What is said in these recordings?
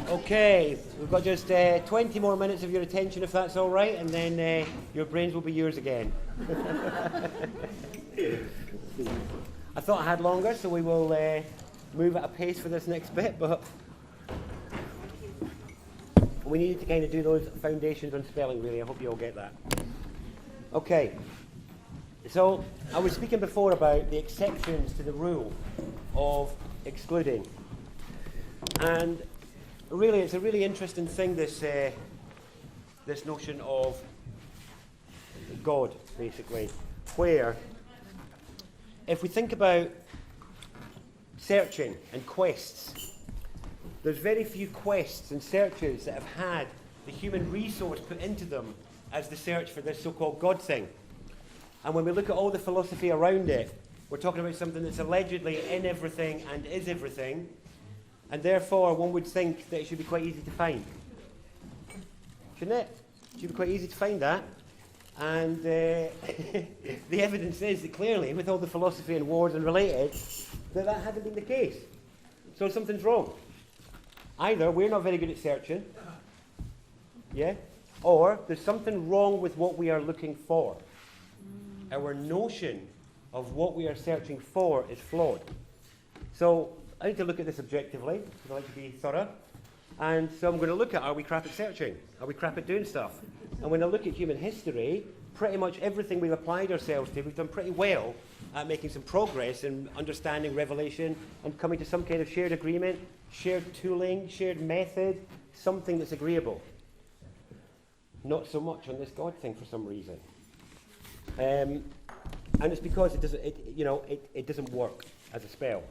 Okay, we've got just 20 more minutes of your attention, if that's all right, and then your brains will be yours again. I thought I had longer, so we will move at a pace for this next bit, but we needed to kind of do those foundations on spelling, really. I hope you all get that. Okay, so I was speaking before about the exceptions to the rule of excluding. And really, it's a really interesting thing, this notion of God, basically, where if we think about searching and quests, there's very few quests and searches that have had the human resource put into them as the search for this so-called God thing. And when we look at all the philosophy around it, we're talking about something that's allegedly in everything and is everything, and therefore one would think that it should be quite easy to find. Shouldn't it? It should be quite easy to find that. And the evidence is that clearly, with all the philosophy and wars and related, that hasn't been the case. So something's wrong. Either we're not very good at searching, yeah, or there's something wrong with what we are looking for. Our notion of what we are searching for is flawed. So I need to look at this objectively, because I like to be thorough. And so I'm going to look at, are we crap at searching? Are we crap at doing stuff? And when I look at human history, pretty much everything we've applied ourselves to, we've done pretty well at making some progress in understanding revelation and coming to some kind of shared agreement, shared tooling, shared method, something that's agreeable. Not so much on this God thing for some reason. And it's because it doesn't work as a spell.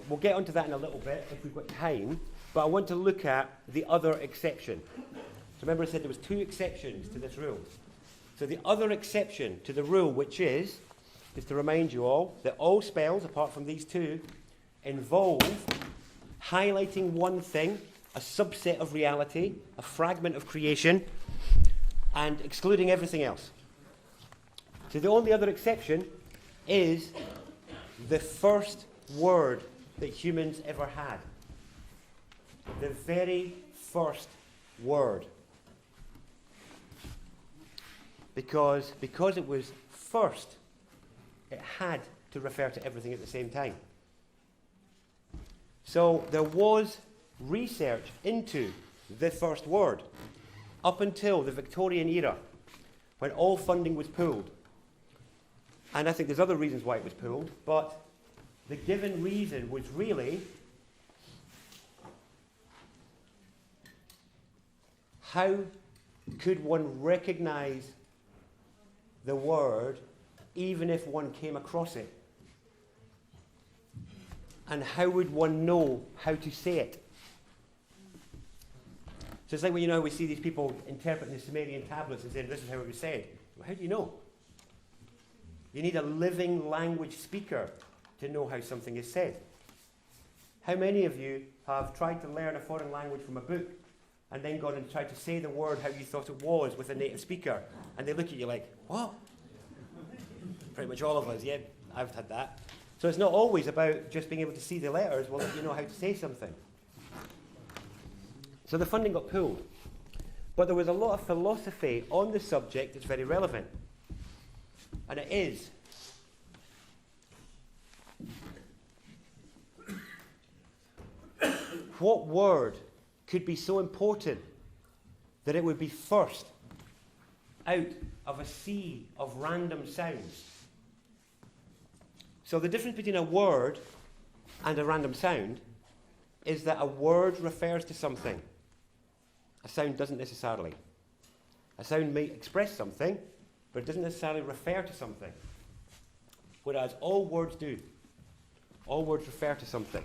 We'll get onto that in a little bit if we've got time, but I want to look at the other exception. So remember I said there was two exceptions to this rule. So the other exception to the rule, which is to remind you all, that all spells, apart from these two, involve highlighting one thing, a subset of reality, a fragment of creation, and excluding everything else. So the only other exception is the first word that humans ever had. The very first word. Because it was first, it had to refer to everything at the same time. So there was research into the first word up until the Victorian era, when all funding was pooled. And I think there's other reasons why it was pooled, but the given reason was really how could one recognize the word even if one came across it? And how would one know how to say it? So it's like when we see these people interpreting the Sumerian tablets and saying this is how it was said. Well, how do you know? You need a living language speaker to know how something is said. How many of you have tried to learn a foreign language from a book and then gone and tried to say the word how you thought it was with a native speaker, and they look at you like, what? Pretty much all of us, yeah, I've had that. So it's not always about just being able to see the letters, well, if you know how to say something. So the funding got pooled. But there was a lot of philosophy on the subject that's very relevant. And it is what word could be so important that it would be first out of a sea of random sounds? So the difference between a word and a random sound is that a word refers to something. A sound doesn't necessarily. A sound may express something, but it doesn't necessarily refer to something. Whereas all words do. All words refer to something.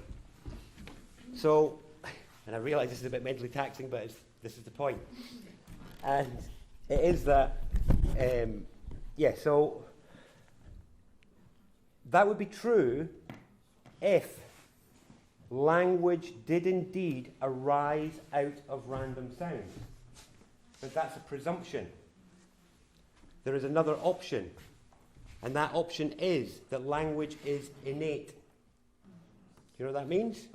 So, and I realise this is a bit mentally taxing, but this is the point. And it is that, so that would be true if language did indeed arise out of random sounds. But that's a presumption. There is another option, and that option is that language is innate. Do you know what that means?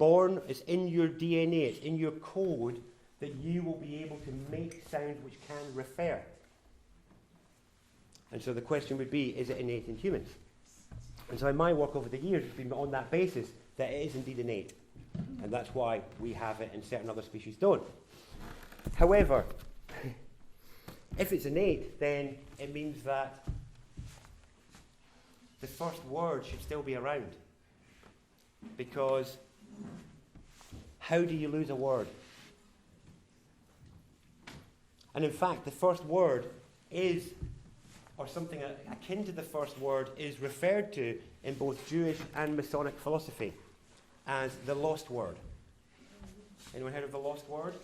born, it's in your DNA, it's in your code that you will be able to make sounds which can refer. And so the question would be, is it innate in humans? And so in my work over the years, it's been on that basis that it is indeed innate. And that's why we have it and certain other species don't. However, if it's innate, then it means that the first word should still be around. Because how do you lose a word? And in fact, the first word is, or something akin to the first word, is referred to in both Jewish and Masonic philosophy as the lost word. Anyone heard of the lost word?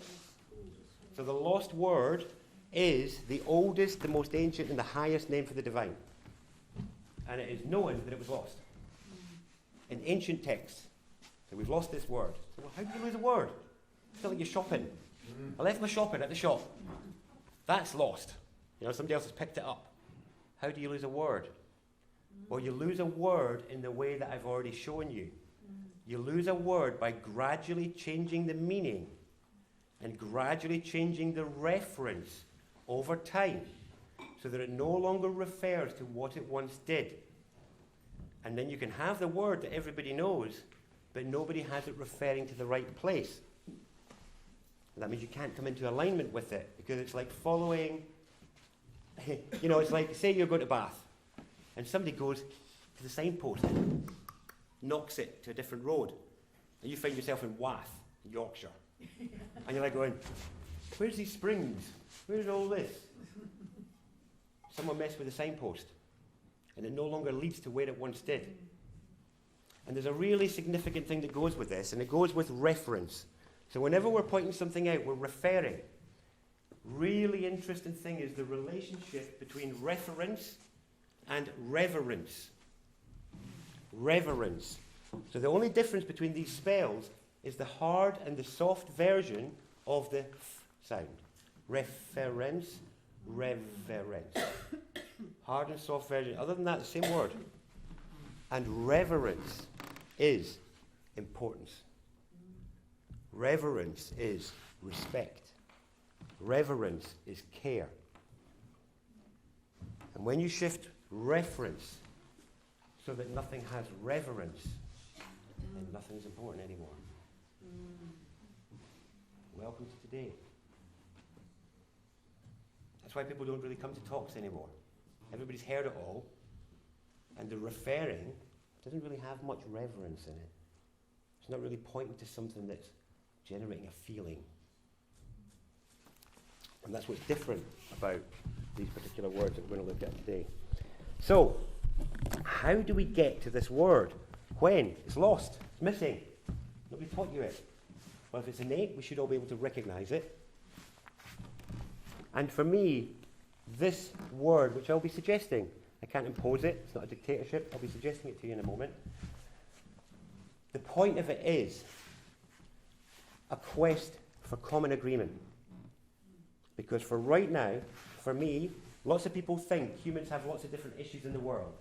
So the lost word is the oldest, the most ancient, and the highest name for the divine. And it is known that it was lost in ancient texts. So we've lost this word. So well, how do you lose a word? It's like you're shopping. I left my shopping at the shop. That's lost. You know, somebody else has picked it up. How do you lose a word? Well, you lose a word in the way that I've already shown you. You lose a word by gradually changing the meaning and gradually changing the reference over time so that it no longer refers to what it once did. And then you can have the word that everybody knows, but nobody has it referring to the right place. And that means you can't come into alignment with it, because it's like following, you know, it's like, say you're going to Bath, and somebody goes to the signpost, knocks it to a different road, and you find yourself in Wath, Yorkshire. And you're like going, where's these springs? Where's all this? Someone messed with the signpost, and it no longer leads to where it once did. And there's a really significant thing that goes with this, and it goes with reference. So whenever we're pointing something out, we're referring. Really interesting thing is the relationship between reference and reverence. Reverence. So the only difference between these spells is the hard and the soft version of the f sound. Reference, reverence. Hard and soft version. Other than that, the same word. And reverence is importance. Reverence is respect. Reverence is care. And when you shift reference so that nothing has reverence, then nothing is important anymore. Welcome to today. That's why people don't really come to talks anymore. Everybody's heard it all, and the referring doesn't really have much reverence in it. It's not really pointing to something that's generating a feeling. And that's what's different about these particular words that we're going to look at today. So, how do we get to this word when it's lost, it's missing? Nobody taught you it. Well, if it's innate, we should all be able to recognize it. And for me, this word, which I'll be suggesting, I can't impose it, it's not a dictatorship, I'll be suggesting it to you in a moment. The point of it is a quest for common agreement. Because for right now, for me, lots of people think humans have lots of different issues in the world.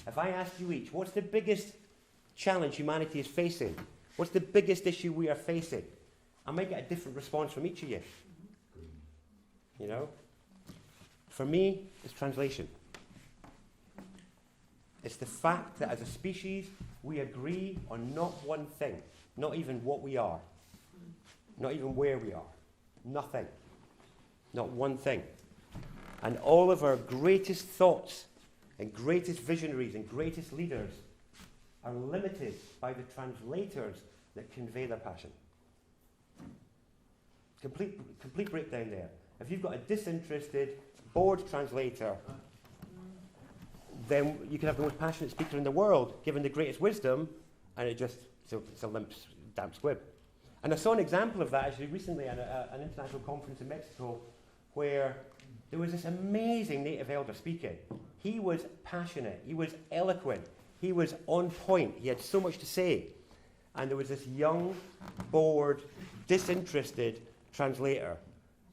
If I ask you each, what's the biggest challenge humanity is facing? What's the biggest issue we are facing? I might get a different response from each of you. You know? For me, it's translation. It's the fact that as a species, we agree on not one thing, not even what we are, not even where we are, nothing, not one thing. And all of our greatest thoughts and greatest visionaries and greatest leaders are limited by the translators that convey their passion. Complete breakdown there. If you've got a disinterested, bored translator, then you can have the most passionate speaker in the world, given the greatest wisdom, and it's a limp, damp squib. And I saw an example of that actually recently at an international conference in Mexico, where there was this amazing native elder speaking. He was passionate, he was eloquent, he was on point, he had so much to say. And there was this young, bored, disinterested translator,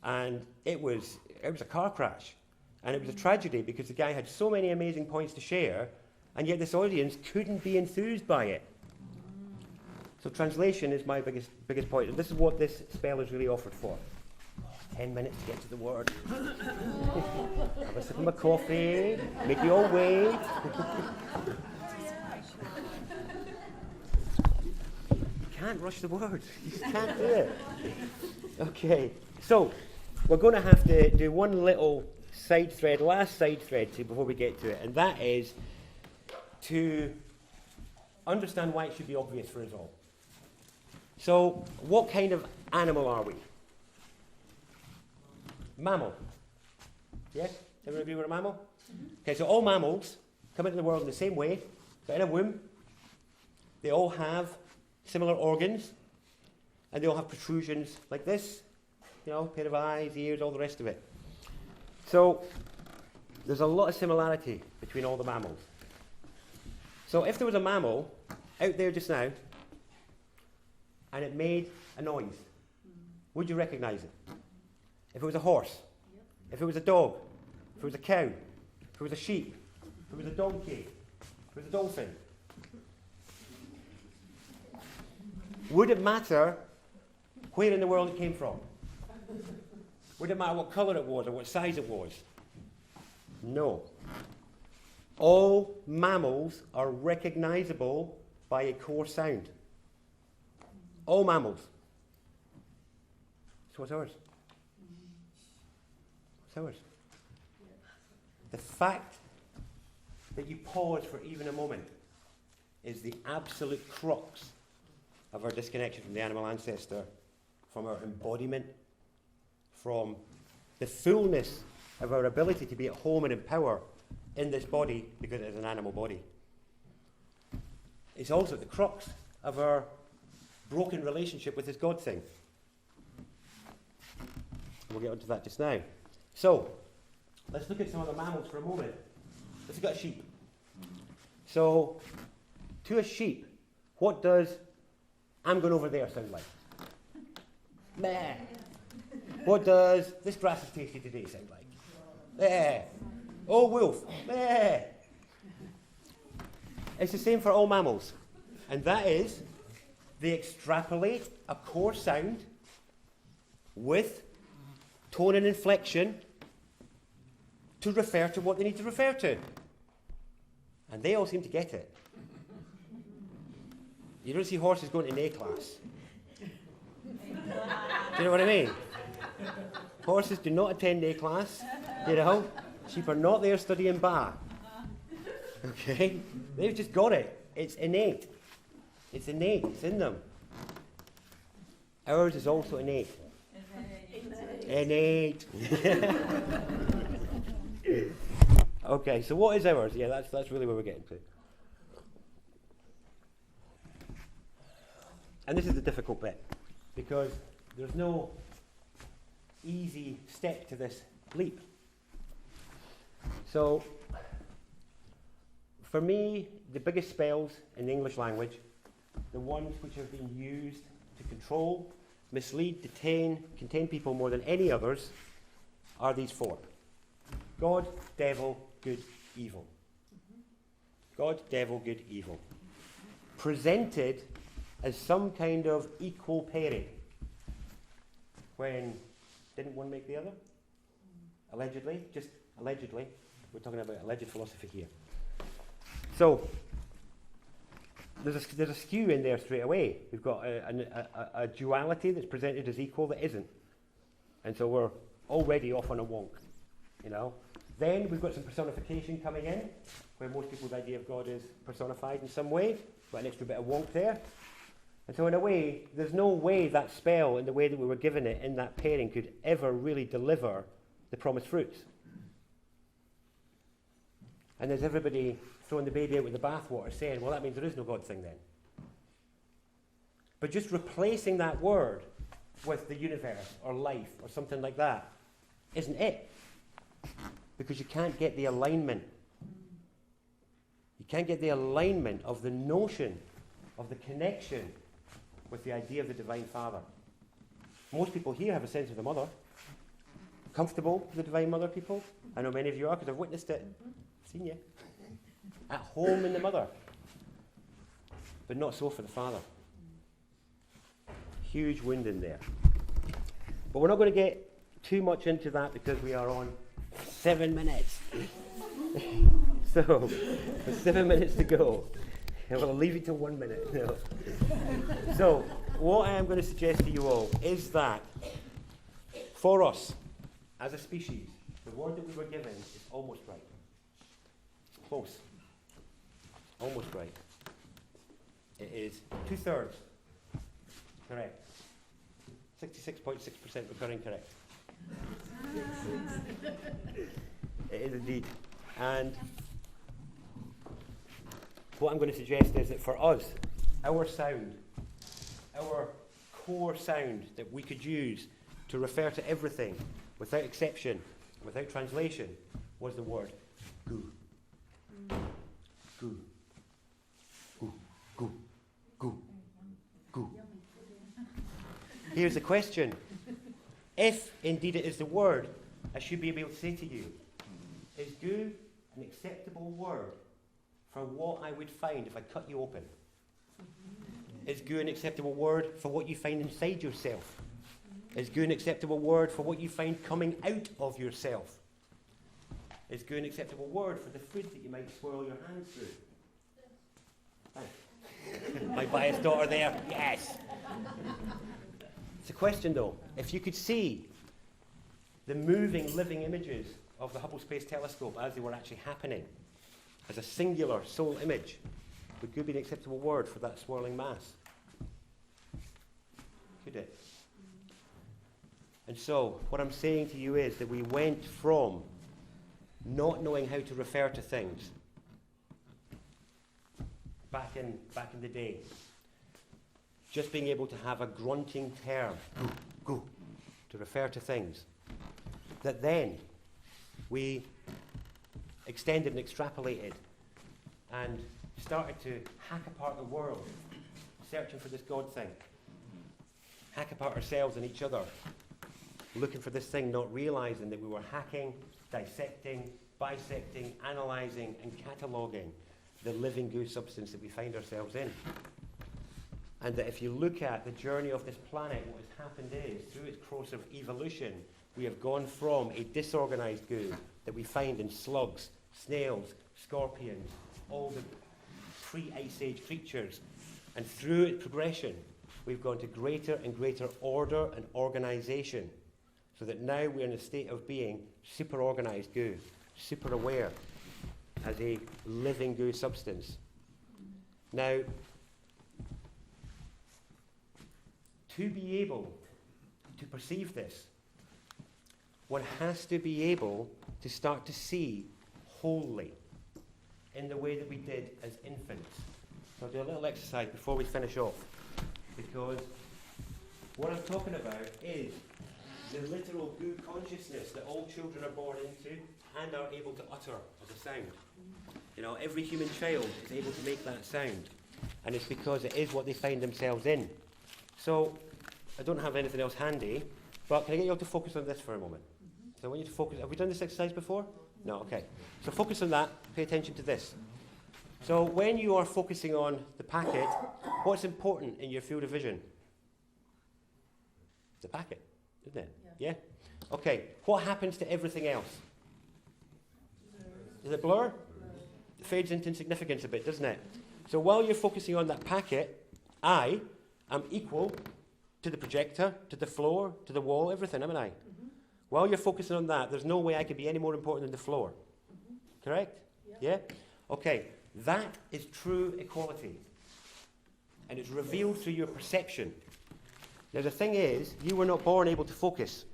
and it was a car crash. And it was a tragedy because the guy had so many amazing points to share, and yet this audience couldn't be enthused by it. So translation is my biggest point, and this is what this spell is really offered for. 10 minutes to get to the word. Have a sip of my coffee, make you all wait. You can't rush the words. You just can't do it. Okay, so we're going to have to do one little last side thread before we get to it, and that is to understand why it should be obvious for us all. So, what kind of animal are we? Mammal. Yes? Everyone agree we're a mammal? Mm-hmm. Okay, so all mammals come into the world in the same way. So in a womb, they all have similar organs, and they all have protrusions like this, you know, pair of eyes, ears, all the rest of it. So there's a lot of similarity between all the mammals. So if there was a mammal out there just now, and it made a noise, would you recognize it? If it was a horse, if it was a dog, if it was a cow, if it was a sheep, if it was a donkey, if it was a dolphin, would it matter where in the world it came from? Would it matter what colour it was or what size it was? No. All mammals are recognisable by a core sound. All mammals. So what's ours? What's ours? The fact that you pause for even a moment is the absolute crux of our disconnection from the animal ancestor, from our embodiment, from the fullness of our ability to be at home and in power in this body because it is an animal body. It's also at the crux of our broken relationship with this God thing. We'll get onto that just now. So, let's look at some of the mammals for a moment. Let's look at a sheep. So, to a sheep, what does "I'm going over there" sound like? Meh. What does "this grass is tasty today" sound like? Meh. Oh, wolf. Meh. It's the same for all mammals. And that is, they extrapolate a core sound with tone and inflection to refer to what they need to refer to. And they all seem to get it. You don't see horses going to an A class. Do you know what I mean? Horses do not attend A class, you know. Sheep are not there studying Ba. Okay? They've just got it. It's innate. It's innate. It's in them. Ours is also innate. Innate. Okay, so what is ours? Yeah, that's really where we're getting to. And this is the difficult bit, because there's no easy step to this leap. So, for me, the biggest spells in the English language, the ones which have been used to control, mislead, detain, contain people more than any others, are these four. God, devil, good, evil. God, devil, good, evil. Presented as some kind of equal pairing, when didn't one make the other? Allegedly, just allegedly. We're talking about alleged philosophy here. So, there's a skew in there straight away. We've got a duality that's presented as equal that isn't. And so we're already off on a wonk, you know. Then we've got some personification coming in, where most people's idea of God is personified in some way, but an extra bit of wonk there. And so in a way, there's no way that spell, in the way that we were given it in that pairing, could ever really deliver the promised fruits. And there's everybody throwing the baby out with the bathwater, saying, well, that means there is no God thing then. But just replacing that word with the universe or life or something like that isn't it. Because you can't get the alignment. You can't get the alignment of the notion of the connection with the idea of the Divine Father. Most people here have a sense of the Mother. Comfortable with the Divine Mother, people? I know many of you are, because I've witnessed it. I've seen you. At home in the Mother. But not so for the Father. huge wound in there. But we're not going to get too much into that because we are on 7 minutes. So, with 7 minutes to go, we'll leave it to 1 minute. No. So, what I am going to suggest to you all is that for us, as a species, the word that we were given is almost right. Close. Almost right. It is 2/3 correct. 66.6% recurring correct. It is indeed. And what I'm going to suggest is that for us, our sound, our core sound that we could use to refer to everything without exception, without translation, was the word goo. Goo. Goo. Goo. Goo. Goo. Here's the question. If indeed it is the word, I should be able to say to you, is goo an acceptable word for what I would find if I cut you open? Is goo an acceptable word for what you find inside yourself? Is goo an acceptable word for what you find coming out of yourself? Is goo an acceptable word for the food that you might swirl your hands through? Thanks. My biased daughter there, yes. It's a question though. If you could see the moving, living images of the Hubble Space Telescope as they were actually happening, as a singular sole image, would goo be an acceptable word for that swirling mass? Could it? And so, what I'm saying to you is that we went from not knowing how to refer to things back in the day, just being able to have a grunting term, goo, to refer to things, that then we extended and extrapolated and started to hack apart the world, searching for this God thing, hack apart ourselves and each other, looking for this thing, not realizing that we were hacking, dissecting, bisecting, analysing and cataloguing the living goo substance that we find ourselves in. And that if you look at the journey of this planet, what has happened is, through its course of evolution, we have gone from a disorganized goo that we find in slugs, snails, scorpions, all the pre-Ice Age creatures, and through its progression, we've gone to greater and greater order and organization, so that now we're in a state of being super organized goo, super aware as a living goo substance. Now, to be able to perceive this, one has to be able to start to see wholly in the way that we did as infants. So I'll do a little exercise before we finish off, because what I'm talking about is the literal goo consciousness that all children are born into and are able to utter as a sound. You know, every human child is able to make that sound, and it's because it is what they find themselves in. So, I don't have anything else handy, but can I get you all to focus on this for a moment? So I want you to focus. Have we done this exercise before? No, okay. So focus on that, pay attention to this. So when you are focusing on the packet, what's important in your field of vision? The packet, isn't it? Yeah? Okay, what happens to everything else? Does it blur? It fades into insignificance a bit, doesn't it? So while you're focusing on that packet, I am equal to the projector, to the floor, to the wall, everything, haven't I? Mm-hmm. While you're focusing on that, there's no way I could be any more important than the floor. Mm-hmm. Correct? Yeah? Okay, that is true equality. And it's revealed through your perception. Now the thing is, you were not born able to focus.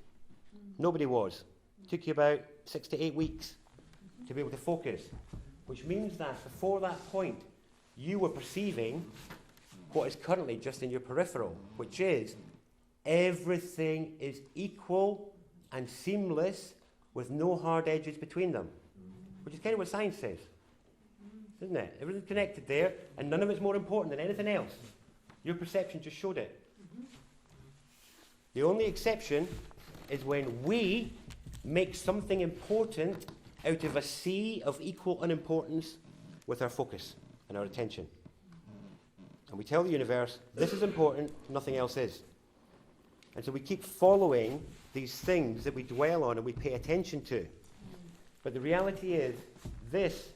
Mm-hmm. Nobody was. It took you about 6 to 8 weeks to be able to focus. Which means that before that point, you were perceiving what is currently just in your peripheral, which is everything is equal and seamless with no hard edges between them, which is kind of what science says, isn't it? Everything's connected there, and none of it's more important than anything else. Your perception just showed it. The only exception is when we make something important out of a sea of equal unimportance with our focus and our attention. And we tell the universe, this is important, nothing else is. And so we keep following these things that we dwell on and we pay attention to. But the reality is, this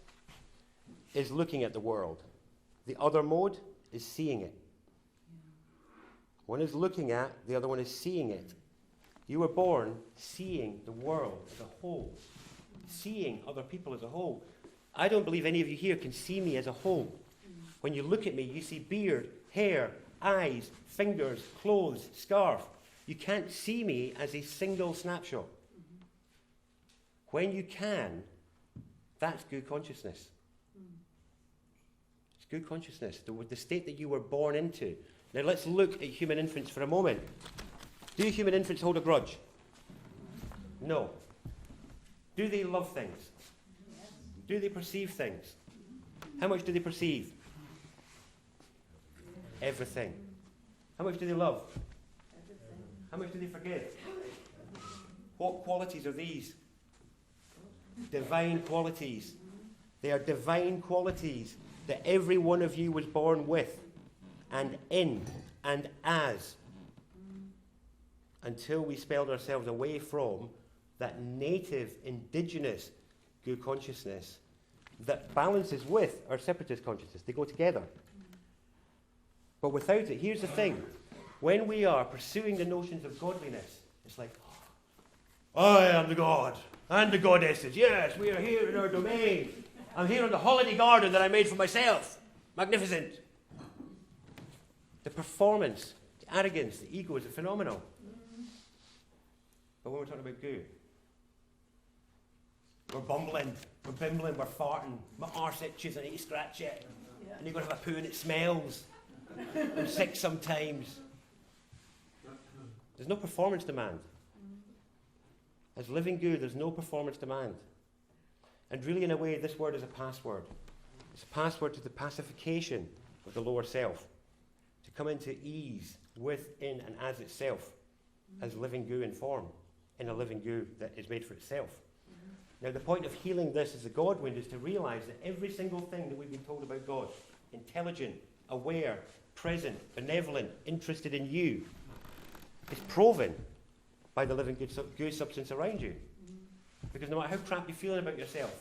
is looking at the world. The other mode is seeing it. One is looking at, the other one is seeing it. You were born seeing the world as a whole, seeing other people as a whole. I don't believe any of you here can see me as a whole. When you look at me, you see beard, hair, eyes, fingers, clothes, scarf. You can't see me as a single snapshot. When you can, that's good consciousness. It's good consciousness, the state that you were born into. Now let's look at human infants for a moment. Do human infants hold a grudge? No. Do they love things? Do they perceive things? How much do they perceive? Everything. How much do they love? Everything. How much do they forgive? What qualities are these? Divine qualities. They are divine qualities that every one of you was born with and in and as, until we spelled ourselves away from that native, indigenous good consciousness that balances with our separatist consciousness. They go together. But without it, here's the thing. When we are pursuing the notions of godliness, it's like, I am the God and the goddesses. Yes, we are here in our domain. I'm here in the holiday garden that I made for myself. Magnificent. The performance, the arrogance, the ego is phenomenal. But when we're talking about goo, we're bumbling, we're bimbling, we're farting. My arse itches and I need to scratch it. Yeah. And you're going to have a poo and it smells. I'm sick sometimes. There's no performance demand. As living goo, there's no performance demand. And really, in a way, this word is a password. It's a password to the pacification of the lower self. To come into ease within and as itself, as living goo in form, in a living goo that is made for itself. Now, the point of healing this as a God wound is to realize that every single thing that we've been told about God, intelligent, aware, present, benevolent, interested in you, is proven by the living goo substance around you. Because no matter how crap you're feeling about yourself,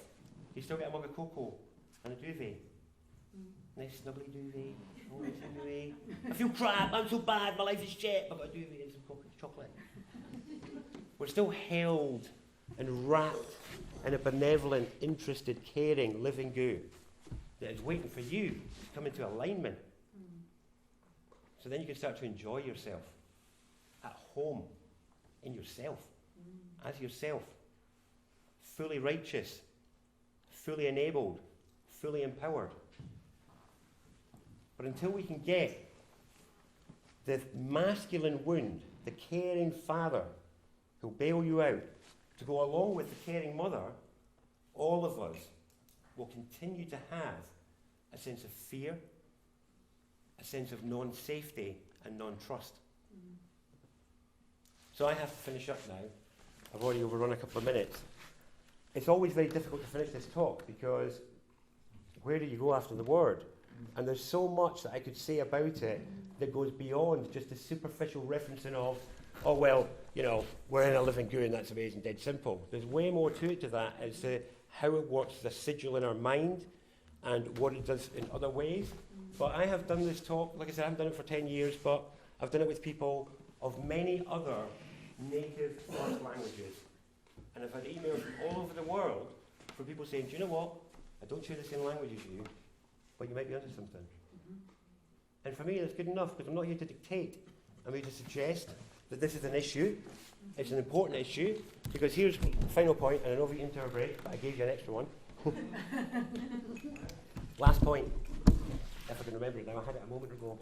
you still get a mug of cocoa and a duvet. Nice snuggly duvet. Oh, nice duvet. I feel crap, I'm so bad, my life is shit, I've got a duvet and some chocolate. We're still held and wrapped in a benevolent, interested, caring, living goo that is waiting for you to come into alignment. So then you can start to enjoy yourself at home, in yourself, as yourself, fully righteous, fully enabled, fully empowered. But until we can get the masculine wound, the caring father who'll bail you out, to go along with the caring mother, all of us will continue to have a sense of fear, a sense of non-safety and non-trust. So I have to finish up now. I've already overrun a couple of minutes. It's always very difficult to finish this talk because where do you go after the word? And there's so much that I could say about it that goes beyond just the superficial referencing of, oh, well, you know, we're in a living goo and that's amazing, dead simple. There's way more to it to that as to how it works as a sigil in our mind and what it does in other ways. But I have done this talk, like I said, I haven't done it for 10 years, but I've done it with people of many other native first languages. And I've had emails from all over the world from people saying, do you know what? I don't share the same language as you, but you might be onto something. And for me, that's good enough, because I'm not here to dictate. I'm here to suggest that this is an issue. It's an important issue, because here's the final point, and I know we into our break, but I gave you an extra one. Last point, if I can remember it now. I had it a moment ago.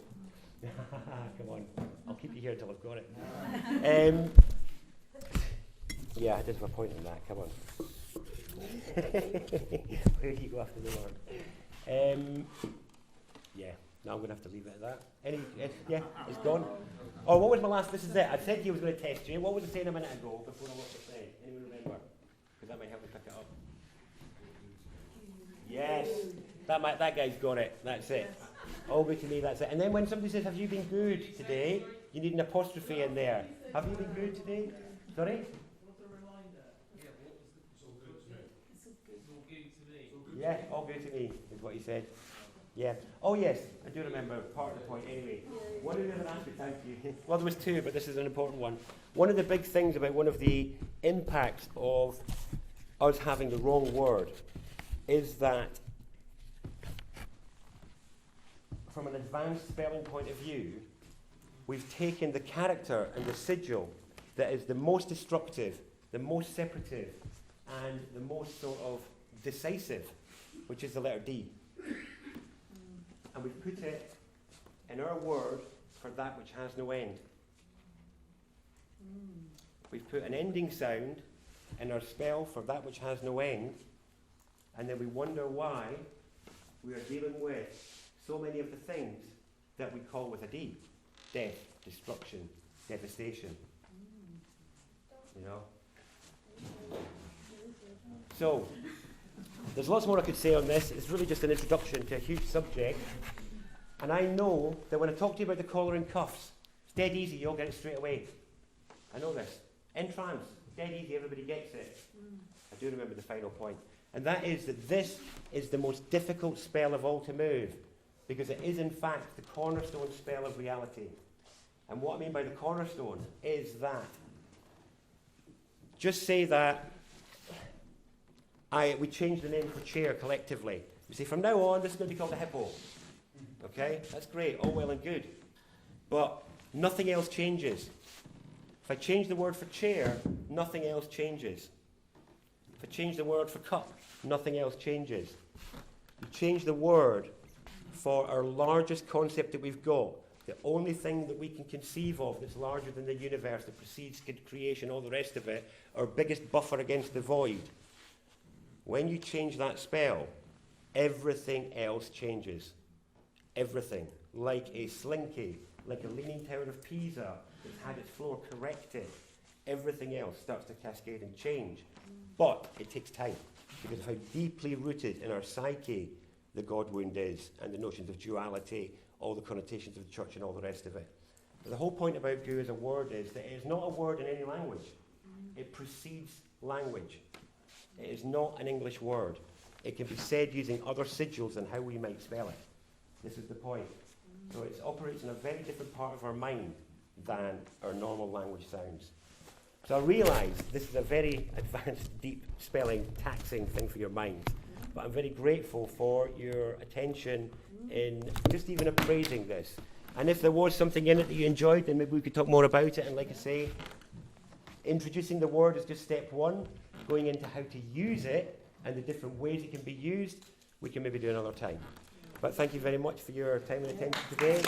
Come on, I'll keep you here until I've got it. Yeah, I did have a point on that. Come on. Where do you go after the word? Yeah, now I'm going to have to leave it at that. Yeah, it's gone. Oh, what was my last? This is it. I said he was going to test you. What was I saying a minute ago before I lost the thing? Anyone remember? Because that might help me pick it up. Yes, that guy's got it. That's it. All good to me. That's it. And then when somebody says, "Have you been good today?" You need an apostrophe in there. Have you been good today? Sorry? Yeah, all good to me, is what he said. Yeah. Oh, yes, I do remember part of the point anyway. One of the other aspects, thank you. Well, there was two, but this is an important one. One of the big things about one of the impacts of us having the wrong word is that from an advanced spelling point of view, we've taken the character and the sigil that is the most destructive, the most separative, and the most sort of decisive, which is the letter D. And we've put it in our word for that which has no end. We've put an ending sound in our spell for that which has no end, and then we wonder why we are dealing with so many of the things that we call with a D. Death, destruction, devastation. You know? So, there's lots more I could say on this. It's really just an introduction to a huge subject. And I know that when I talk to you about the collar and cuffs, it's dead easy, you'll get it straight away. I know this. In trance, dead easy, everybody gets it. I do remember the final point. And that is that this is the most difficult spell of all to move, because it is in fact the cornerstone spell of reality. And what I mean by the cornerstone is that, just say that we change the name for chair collectively. We say from now on this is going to be called a hippo. Okay? That's great, all well and good. But nothing else changes. If I change the word for chair, nothing else changes. If I change the word for cup, nothing else changes. We change the word for our largest concept that we've got, the only thing that we can conceive of that's larger than the universe, that precedes creation, all the rest of it, our biggest buffer against the void. When you change that spell, everything else changes. Everything. Like a slinky, like a leaning tower of Pisa that's had its floor corrected. Everything else starts to cascade and change. But it takes time, because of how deeply rooted in our psyche the God wound is, and the notions of duality, all the connotations of the church and all the rest of it. But the whole point about gu as a word is that it is not a word in any language. It precedes language. It is not an English word. It can be said using other sigils and how we might spell it. This is the point. So it operates in a very different part of our mind than our normal language sounds. So I realise this is a very advanced, deep spelling, taxing thing for your mind. But I'm very grateful for your attention in just even appraising this. And if there was something in it that you enjoyed, then maybe we could talk more about it. And like I say, introducing the word is just step one. Going into how to use it and the different ways it can be used, we can maybe do another time. But thank you very much for your time and attention today.